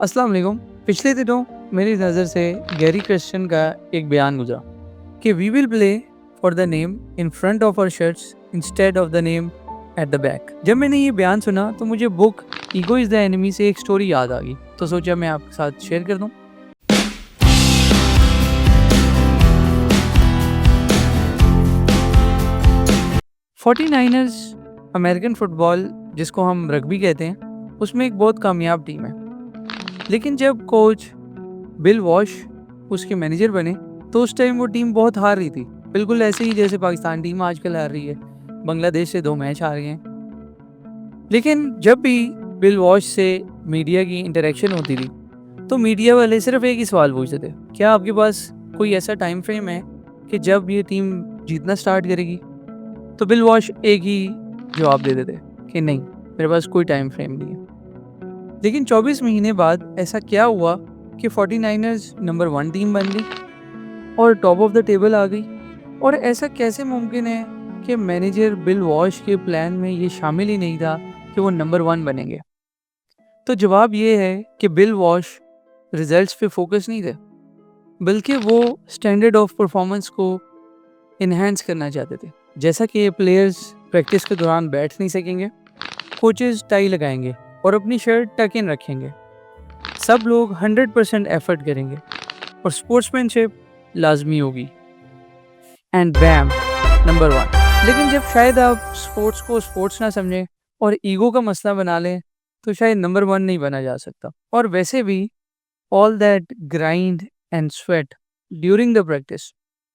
अस्सलाम वालेकुम। पिछले दिनों मेरी नज़र से गैरी क्रिस्टियन का एक बयान गुजरा कि we will play for the name in front of our shirts instead of the name at the back. जब मैंने ये बयान सुना तो मुझे book ego is the enemy से एक स्टोरी याद आ गई, तो सोचा मैं आपके साथ शेयर कर दूं। फोर्टी नाइनर्स अमेरिकन फुटबॉल जिसको हम रग्बी कहते हैं, उसमें एक बहुत कामयाब टीम है। लेकिन जब कोच बिल वॉश उसके मैनेजर बने तो उस टाइम वो टीम बहुत हार रही थी, बिल्कुल ऐसे ही जैसे पाकिस्तान टीम आजकल हार रही है, बांग्लादेश से 2 मैच हार गए हैं। लेकिन जब भी बिल वॉश से मीडिया की इंटरेक्शन होती थी तो मीडिया वाले सिर्फ एक ही सवाल पूछते थे, क्या आपके पास कोई ऐसा टाइम फ्रेम है कि जब ये टीम जीतना स्टार्ट करेगी? तो बिल वॉश एक ही जवाब दे देते कि नहीं, मेरे पास कोई टाइम फ्रेम नहीं है। लेकिन 24 महीने बाद ऐसा क्या हुआ कि 49ers नंबर 1 टीम बन गई और टॉप ऑफ द टेबल आ गई? और ऐसा कैसे मुमकिन है कि मैनेजर बिल वॉश के प्लान में ये शामिल ही नहीं था कि वो नंबर 1 बनेंगे? तो जवाब ये है कि बिल वॉश रिजल्ट्स पे फोकस नहीं थे, बल्कि वो स्टैंडर्ड ऑफ परफॉर्मेंस को इन्हेंस करना चाहते थे। जैसा कि प्लेयर्स प्रैक्टिस के दौरान बैठ नहीं सकेंगे, कोचेस टाई लगाएंगे और अपनी शर्ट टक इन रखेंगे, सब लोग 100% एफर्ट करेंगे और स्पोर्ट्समैनशिप लाजमी होगी, एंड बैम, नंबर 1। लेकिन जब शायद आप स्पोर्ट्स को स्पोर्ट्स ना समझें और ईगो का मसला बना लें तो शायद नंबर 1 नहीं बना जा सकता। और वैसे भी all that grind and sweat during the practice,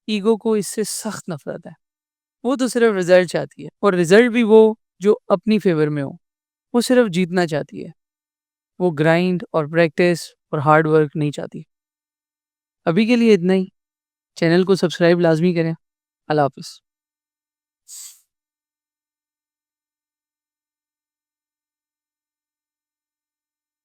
ego को इससे सख्त नफरत है। वो तो सिर्फ रिजल्ट चाहती है, और रिजल्ट भी वो जो अपनी फेवर में हो। वो सिर्फ जीतना चाहती है, वो ग्राइंड और प्रैक्टिस और हार्ड वर्क नहीं चाहती। अभी के लिए इतना ही। चैनल को सब्सक्राइब लाजमी करें। अल्लाह हाफ़िज़।